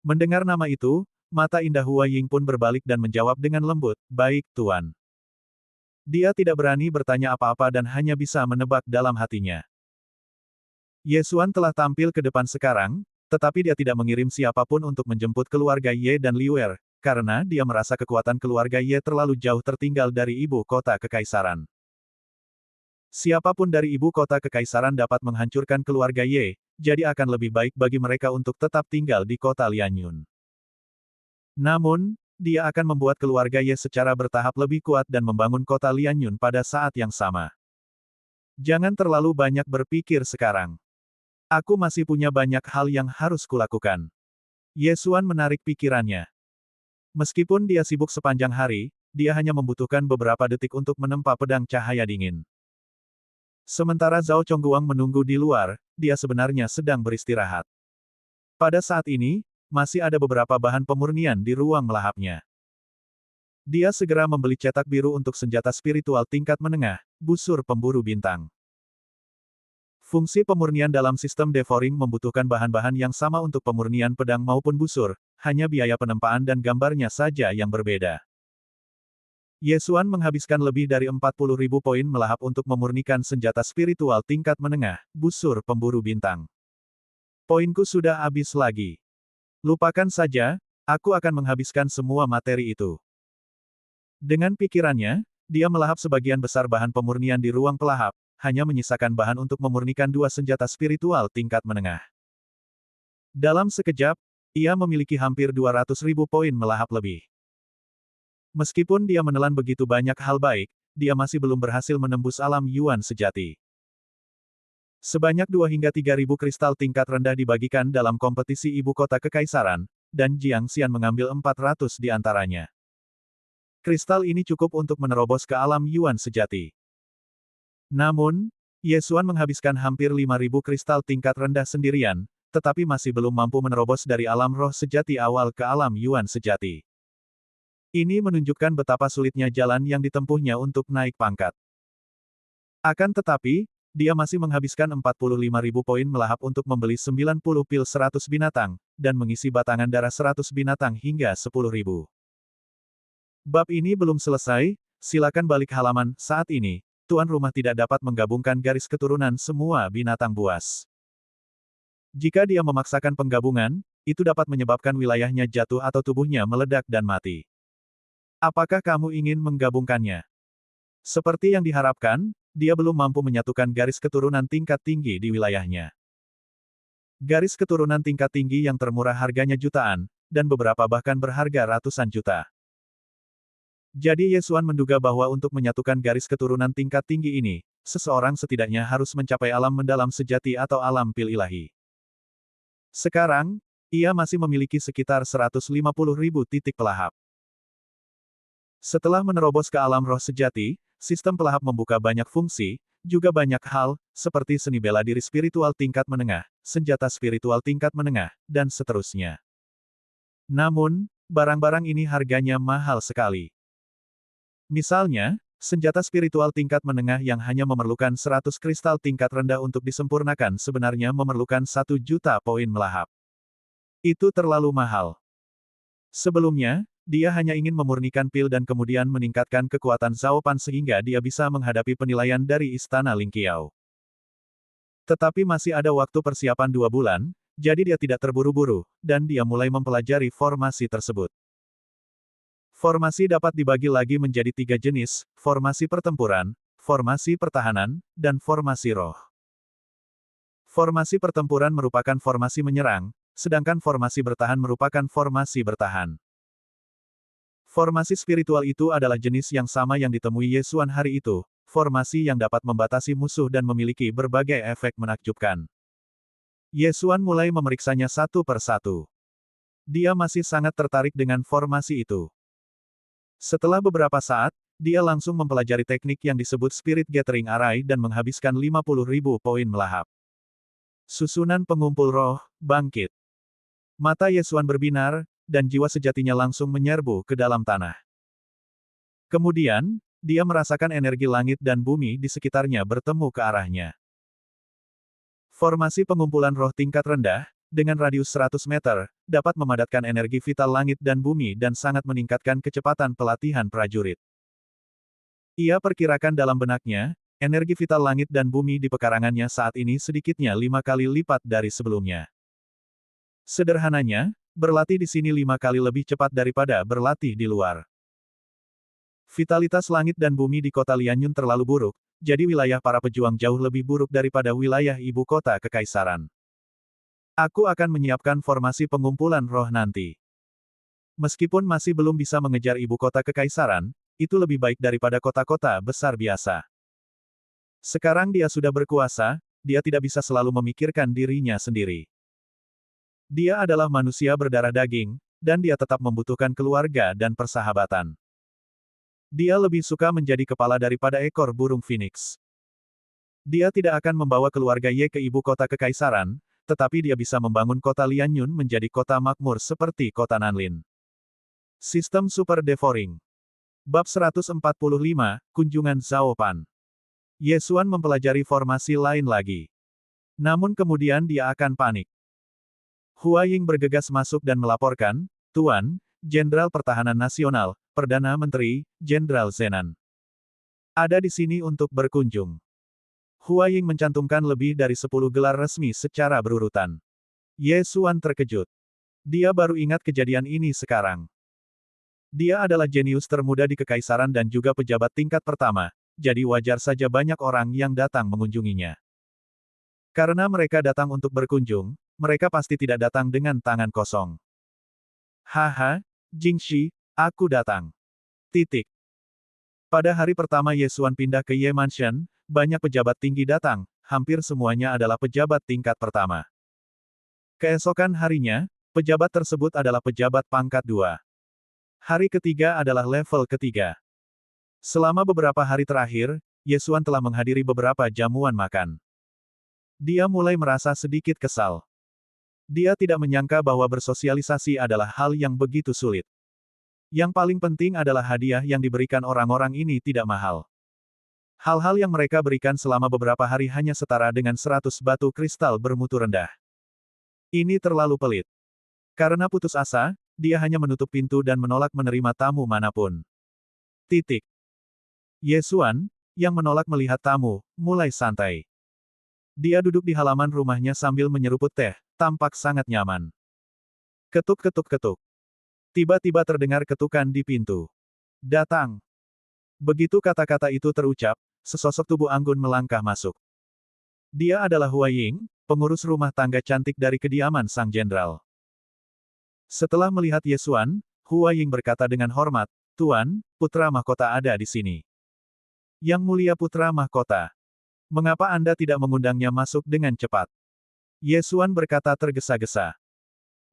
Mendengar nama itu, mata indah Hua Ying pun berbalik dan menjawab dengan lembut, baik, Tuan. Dia tidak berani bertanya apa-apa dan hanya bisa menebak dalam hatinya. Ye Xuan telah tampil ke depan sekarang, tetapi dia tidak mengirim siapapun untuk menjemput keluarga Ye dan Liuer, karena dia merasa kekuatan keluarga Ye terlalu jauh tertinggal dari ibu kota kekaisaran. Siapapun dari ibu kota kekaisaran dapat menghancurkan keluarga Ye, jadi akan lebih baik bagi mereka untuk tetap tinggal di kota Lianyun. Namun, dia akan membuat keluarga Ye secara bertahap lebih kuat dan membangun kota Lianyun pada saat yang sama. Jangan terlalu banyak berpikir sekarang. Aku masih punya banyak hal yang harus kulakukan. Ye Xuan menarik pikirannya. Meskipun dia sibuk sepanjang hari, dia hanya membutuhkan beberapa detik untuk menempa pedang cahaya dingin. Sementara Zhao Chongguang menunggu di luar, dia sebenarnya sedang beristirahat. Pada saat ini, masih ada beberapa bahan pemurnian di ruang melahapnya. Dia segera membeli cetak biru untuk senjata spiritual tingkat menengah, busur pemburu bintang. Fungsi pemurnian dalam sistem devouring membutuhkan bahan-bahan yang sama untuk pemurnian pedang maupun busur, hanya biaya penempaan dan gambarnya saja yang berbeda. Ye Xuan menghabiskan lebih dari 40.000 poin melahap untuk memurnikan senjata spiritual tingkat menengah, busur pemburu bintang. Poinku sudah habis lagi. Lupakan saja, aku akan menghabiskan semua materi itu. Dengan pikirannya, dia melahap sebagian besar bahan pemurnian di ruang pelahap, hanya menyisakan bahan untuk memurnikan 2 senjata spiritual tingkat menengah. Dalam sekejap, ia memiliki hampir 200.000 poin melahap lebih. Meskipun dia menelan begitu banyak hal baik, dia masih belum berhasil menembus alam Yuan sejati. Sebanyak 2 hingga 3.000 kristal tingkat rendah dibagikan dalam kompetisi ibu kota kekaisaran, dan Jiang Xian mengambil 400 di antaranya. Kristal ini cukup untuk menerobos ke alam Yuan sejati. Namun, Ye Xuan menghabiskan hampir 5.000 kristal tingkat rendah sendirian, tetapi masih belum mampu menerobos dari alam roh sejati awal ke alam Yuan sejati. Ini menunjukkan betapa sulitnya jalan yang ditempuhnya untuk naik pangkat. Akan tetapi, dia masih menghabiskan 45.000 poin melahap untuk membeli 90 pil 100 binatang, dan mengisi batangan darah 100 binatang hingga 10.000. Bab ini belum selesai, silakan balik halaman, saat ini, tuan rumah tidak dapat menggabungkan garis keturunan semua binatang buas. Jika dia memaksakan penggabungan, itu dapat menyebabkan wilayahnya jatuh atau tubuhnya meledak dan mati. Apakah kamu ingin menggabungkannya? Seperti yang diharapkan, dia belum mampu menyatukan garis keturunan tingkat tinggi di wilayahnya. Garis keturunan tingkat tinggi yang termurah harganya jutaan, dan beberapa bahkan berharga ratusan juta. Jadi Ye Xuan menduga bahwa untuk menyatukan garis keturunan tingkat tinggi ini, seseorang setidaknya harus mencapai alam mendalam sejati atau alam pil ilahi. Sekarang, Ia masih memiliki sekitar 150.000 titik pelahap. Setelah menerobos ke alam roh sejati, sistem pelahap membuka banyak fungsi, juga banyak hal, seperti seni bela diri spiritual tingkat menengah, senjata spiritual tingkat menengah, dan seterusnya. Namun, barang-barang ini harganya mahal sekali. Misalnya, senjata spiritual tingkat menengah yang hanya memerlukan 100 kristal tingkat rendah untuk disempurnakan sebenarnya memerlukan 1 juta poin melahap. Itu terlalu mahal. Sebelumnya, dia hanya ingin memurnikan pil dan kemudian meningkatkan kekuatan Zhao Pan sehingga dia bisa menghadapi penilaian dari Istana Lingqiao. Tetapi masih ada waktu persiapan 2 bulan, jadi dia tidak terburu-buru, dan dia mulai mempelajari formasi tersebut. Formasi dapat dibagi lagi menjadi 3 jenis, formasi pertempuran, formasi pertahanan, dan formasi roh. Formasi pertempuran merupakan formasi menyerang, sedangkan formasi bertahan merupakan formasi bertahan. Formasi spiritual itu adalah jenis yang sama yang ditemui Ye Xuan hari itu, formasi yang dapat membatasi musuh dan memiliki berbagai efek menakjubkan. Ye Xuan mulai memeriksanya satu per satu. Dia masih sangat tertarik dengan formasi itu. Setelah beberapa saat, dia langsung mempelajari teknik yang disebut Spirit Gathering Array dan menghabiskan 50.000 poin melahap. Susunan pengumpul roh, bangkit. Mata Ye Xuan berbinar, dan jiwa sejatinya langsung menyerbu ke dalam tanah. Kemudian, dia merasakan energi langit dan bumi di sekitarnya bertemu ke arahnya. Formasi pengumpulan roh tingkat rendah, dengan radius 100 meter, dapat memadatkan energi vital langit dan bumi dan sangat meningkatkan kecepatan pelatihan prajurit. Ia perkirakan dalam benaknya, energi vital langit dan bumi di pekarangannya saat ini sedikitnya 5 kali lipat dari sebelumnya. Sederhananya, berlatih di sini 5 kali lebih cepat daripada berlatih di luar. Vitalitas langit dan bumi di kota Lianyun terlalu buruk, jadi wilayah para pejuang jauh lebih buruk daripada wilayah ibu kota kekaisaran. Aku akan menyiapkan formasi pengumpulan roh nanti. Meskipun masih belum bisa mengejar ibu kota kekaisaran, itu lebih baik daripada kota-kota besar biasa. Sekarang dia sudah berkuasa, dia tidak bisa selalu memikirkan dirinya sendiri. Dia adalah manusia berdarah daging, dan dia tetap membutuhkan keluarga dan persahabatan. Dia lebih suka menjadi kepala daripada ekor burung phoenix. Dia tidak akan membawa keluarga Ye ke ibu kota kekaisaran, tetapi dia bisa membangun kota Lianyun menjadi kota makmur seperti kota Nanlin. Sistem Super Devouring. Bab 145, Kunjungan Zhao Pan. Ye Xuan mempelajari formasi lain lagi. Namun kemudian dia akan panik. Hua Ying bergegas masuk dan melaporkan, Tuan, Jenderal Pertahanan Nasional, Perdana Menteri, Jenderal Zenan. Ada di sini untuk berkunjung. Hua Ying mencantumkan lebih dari 10 gelar resmi secara berurutan. Ye Xuan terkejut. Dia baru ingat kejadian ini sekarang. Dia adalah jenius termuda di kekaisaran dan juga pejabat tingkat pertama, jadi wajar saja banyak orang yang datang mengunjunginya. Karena mereka datang untuk berkunjung, mereka pasti tidak datang dengan tangan kosong. Haha, Jingxi, aku datang. Titik. Pada hari pertama Ye Xuan pindah ke Ye Mansion, banyak pejabat tinggi datang, hampir semuanya adalah pejabat tingkat pertama. Keesokan harinya, pejabat tersebut adalah pejabat pangkat 2. Hari ketiga adalah level ketiga. Selama beberapa hari terakhir, Ye Xuan telah menghadiri beberapa jamuan makan. Dia mulai merasa sedikit kesal. Dia tidak menyangka bahwa bersosialisasi adalah hal yang begitu sulit. Yang paling penting adalah hadiah yang diberikan orang-orang ini tidak mahal. Hal-hal yang mereka berikan selama beberapa hari hanya setara dengan 100 batu kristal bermutu rendah. Ini terlalu pelit. Karena putus asa, dia hanya menutup pintu dan menolak menerima tamu manapun. Titik. Ye Xuan, yang menolak melihat tamu, mulai santai. Dia duduk di halaman rumahnya sambil menyeruput teh, tampak sangat nyaman. Ketuk-ketuk-ketuk. Tiba-tiba terdengar ketukan di pintu. Datang. Begitu kata-kata itu terucap, sesosok tubuh anggun melangkah masuk. Dia adalah Hua Ying, pengurus rumah tangga cantik dari kediaman sang jenderal. Setelah melihat Ye Xuan, Hua Ying berkata dengan hormat, Tuan, putra mahkota ada di sini. Yang mulia putra mahkota. Mengapa Anda tidak mengundangnya masuk dengan cepat? Ye Xuan berkata tergesa-gesa.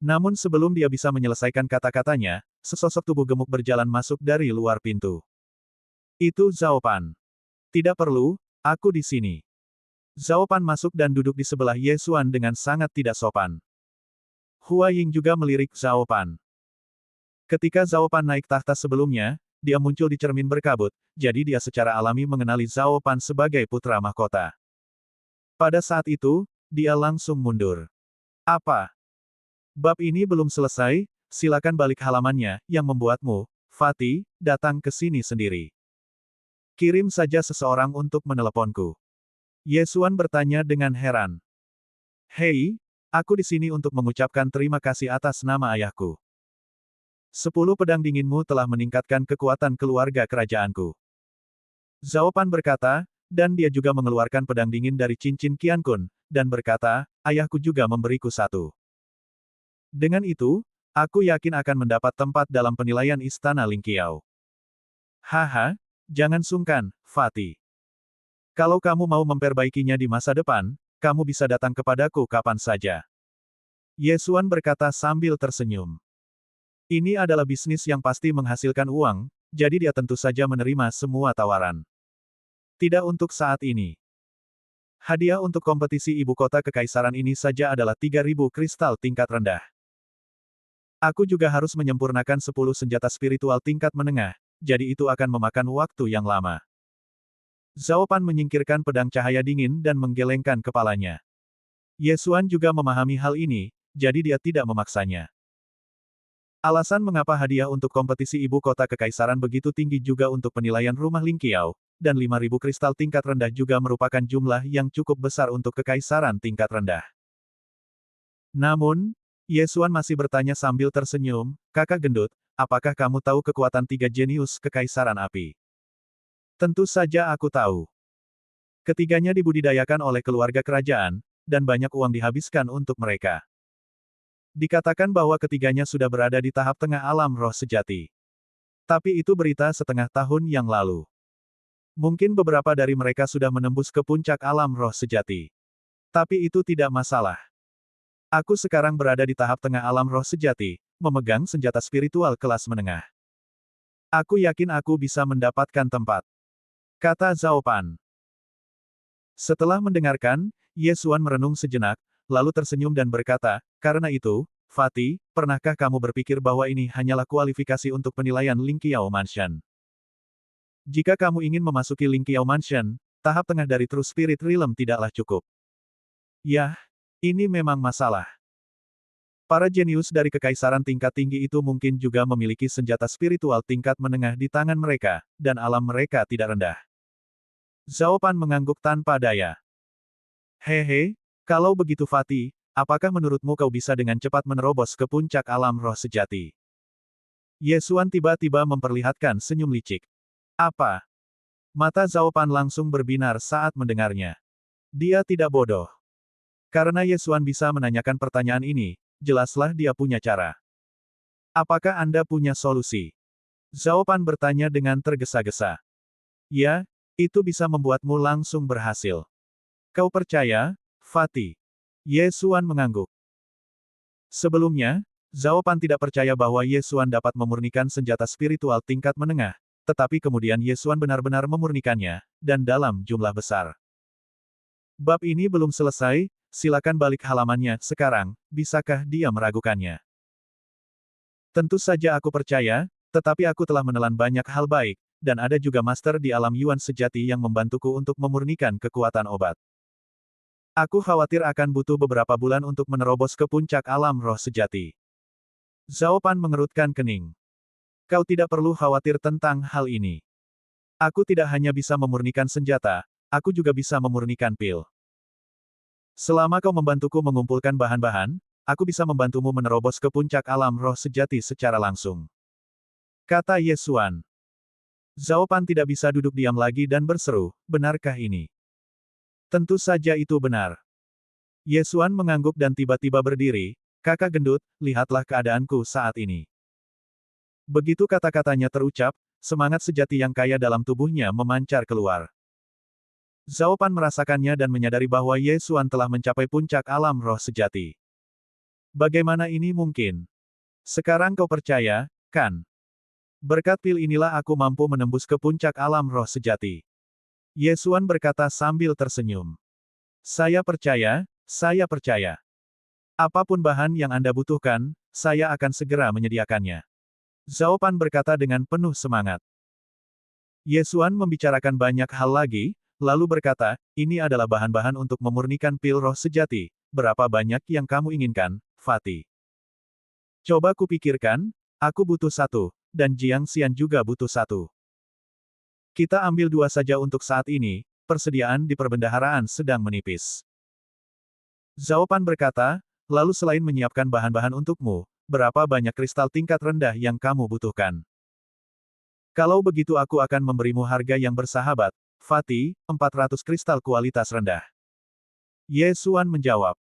Namun sebelum dia bisa menyelesaikan kata-katanya, sesosok tubuh gemuk berjalan masuk dari luar pintu. Itu Zhao Pan. Tidak perlu, aku di sini. Zhao Pan masuk dan duduk di sebelah Ye Xuan dengan sangat tidak sopan. Hua Ying juga melirik Zhao Pan. Ketika Zhao Pan naik tahta sebelumnya, dia muncul di cermin berkabut, jadi dia secara alami mengenali Zhao Pan sebagai putra mahkota. Pada saat itu, dia langsung mundur. Apa? Bab ini belum selesai, silakan balik halamannya, yang membuatmu, Fatih, datang ke sini sendiri. Kirim saja seseorang untuk meneleponku. Ye Xuan bertanya dengan heran. Hei, aku di sini untuk mengucapkan terima kasih atas nama ayahku. 10 pedang dinginmu telah meningkatkan kekuatan keluarga kerajaanku. Zhao Pan berkata, dan dia juga mengeluarkan pedang dingin dari cincin Qiankun, dan berkata, ayahku juga memberiku satu. Dengan itu, aku yakin akan mendapat tempat dalam penilaian Istana Lingqiao. Haha, jangan sungkan, Fatih. Kalau kamu mau memperbaikinya di masa depan, kamu bisa datang kepadaku kapan saja. Ye Xuan berkata sambil tersenyum. Ini adalah bisnis yang pasti menghasilkan uang, jadi dia tentu saja menerima semua tawaran. Tidak untuk saat ini. Hadiah untuk kompetisi ibu kota kekaisaran ini saja adalah 3.000 kristal tingkat rendah. Aku juga harus menyempurnakan 10 senjata spiritual tingkat menengah, jadi itu akan memakan waktu yang lama. Zhao Pan menyingkirkan pedang cahaya dingin dan menggelengkan kepalanya. Ye Xuan juga memahami hal ini, jadi dia tidak memaksanya. Alasan mengapa hadiah untuk kompetisi ibu kota kekaisaran begitu tinggi juga untuk penilaian rumah Lingqiao, dan 5.000 kristal tingkat rendah juga merupakan jumlah yang cukup besar untuk kekaisaran tingkat rendah. Namun, Ye Xuan masih bertanya sambil tersenyum, kakak gendut, apakah kamu tahu kekuatan 3 jenius kekaisaran api? Tentu saja aku tahu. Ketiganya dibudidayakan oleh keluarga kerajaan, dan banyak uang dihabiskan untuk mereka. Dikatakan bahwa ketiganya sudah berada di tahap tengah alam roh sejati. Tapi itu berita setengah tahun yang lalu. Mungkin beberapa dari mereka sudah menembus ke puncak alam roh sejati. Tapi itu tidak masalah. Aku sekarang berada di tahap tengah alam roh sejati, memegang senjata spiritual kelas menengah. Aku yakin aku bisa mendapatkan tempat. Kata Zhao Pan. Setelah mendengarkan, Ye Xuan merenung sejenak, lalu tersenyum dan berkata, karena itu, Fatih, pernahkah kamu berpikir bahwa ini hanyalah kualifikasi untuk penilaian Lingqiao Mansion? Jika kamu ingin memasuki Lingqiao Mansion, tahap tengah dari True Spirit Realm tidaklah cukup. Yah, ini memang masalah. Para jenius dari kekaisaran tingkat tinggi itu mungkin juga memiliki senjata spiritual tingkat menengah di tangan mereka, dan alam mereka tidak rendah. Zhao Pan mengangguk tanpa daya. Hehe, kalau begitu Fatih, apakah menurutmu kau bisa dengan cepat menerobos ke puncak alam roh sejati? Ye Xuan tiba-tiba memperlihatkan senyum licik. Apa? Mata Zhao Pan langsung berbinar saat mendengarnya. Dia tidak bodoh. Karena Ye Xuan bisa menanyakan pertanyaan ini, jelaslah dia punya cara. Apakah Anda punya solusi? Zhao Pan bertanya dengan tergesa-gesa. Ya, itu bisa membuatmu langsung berhasil. Kau percaya, Fatih? Ye Xuan mengangguk. Sebelumnya, Zhao Pan tidak percaya bahwa Ye Xuan dapat memurnikan senjata spiritual tingkat menengah, tetapi kemudian Ye Xuan benar-benar memurnikannya, dan dalam jumlah besar. Bab ini belum selesai, silakan balik halamannya sekarang, bisakah dia meragukannya? Tentu saja aku percaya, tetapi aku telah menelan banyak hal baik, dan ada juga master di alam Yuan sejati yang membantuku untuk memurnikan kekuatan obat. Aku khawatir akan butuh beberapa bulan untuk menerobos ke puncak alam roh sejati. Zhao Pan mengerutkan kening. Kau tidak perlu khawatir tentang hal ini. Aku tidak hanya bisa memurnikan senjata, aku juga bisa memurnikan pil. Selama kau membantuku mengumpulkan bahan-bahan, aku bisa membantumu menerobos ke puncak alam roh sejati secara langsung. Kata Ye Xuan. Zhao Pan tidak bisa duduk diam lagi dan berseru, benarkah ini? Tentu saja itu benar. Ye Xuan mengangguk dan tiba-tiba berdiri, kakak gendut, lihatlah keadaanku saat ini. Begitu kata-katanya terucap, semangat sejati yang kaya dalam tubuhnya memancar keluar. Zhao Pan merasakannya dan menyadari bahwa Ye Xuan telah mencapai puncak alam roh sejati. Bagaimana ini mungkin? Sekarang kau percaya, kan? Berkat pil inilah aku mampu menembus ke puncak alam roh sejati. Yesuan berkata sambil tersenyum. Saya percaya, saya percaya. Apapun bahan yang Anda butuhkan, saya akan segera menyediakannya. Zhao Pan berkata dengan penuh semangat. Yesuan membicarakan banyak hal lagi, lalu berkata, ini adalah bahan-bahan untuk memurnikan pil roh sejati, berapa banyak yang kamu inginkan, Fatih? Coba kupikirkan, aku butuh satu, dan Jiang Xian juga butuh satu. Kita ambil dua saja untuk saat ini, persediaan di perbendaharaan sedang menipis. Zhao Pan berkata, lalu selain menyiapkan bahan-bahan untukmu, berapa banyak kristal tingkat rendah yang kamu butuhkan? Kalau begitu aku akan memberimu harga yang bersahabat, Fatih, 400 kristal kualitas rendah. Ye Xuan menjawab.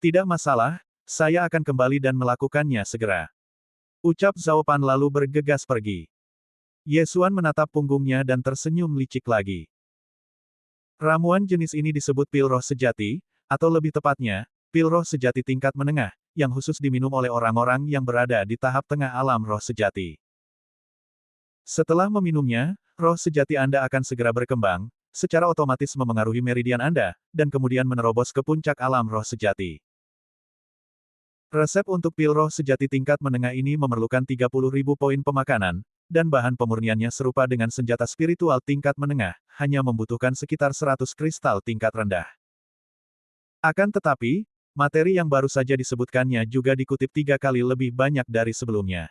Tidak masalah, saya akan kembali dan melakukannya segera. Ucap Zhao Pan lalu bergegas pergi. Ye Xuan menatap punggungnya dan tersenyum licik lagi. Ramuan jenis ini disebut pil roh sejati, atau lebih tepatnya, pil roh sejati tingkat menengah, yang khusus diminum oleh orang-orang yang berada di tahap tengah alam roh sejati. Setelah meminumnya, roh sejati Anda akan segera berkembang, secara otomatis memengaruhi meridian Anda, dan kemudian menerobos ke puncak alam roh sejati. Resep untuk pil roh sejati tingkat menengah ini memerlukan 30.000 poin pemakanan, dan bahan pemurniannya serupa dengan senjata spiritual tingkat menengah, hanya membutuhkan sekitar 100 kristal tingkat rendah. Akan tetapi, materi yang baru saja disebutkannya juga dikutip 3 kali lebih banyak dari sebelumnya.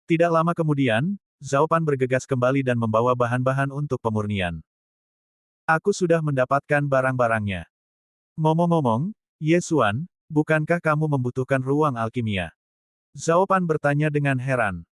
Tidak lama kemudian, Zhao Pan bergegas kembali dan membawa bahan-bahan untuk pemurnian. Aku sudah mendapatkan barang-barangnya. Ngomong-ngomong, Ye Xuan, bukankah kamu membutuhkan ruang alkimia? Zhao Pan bertanya dengan heran.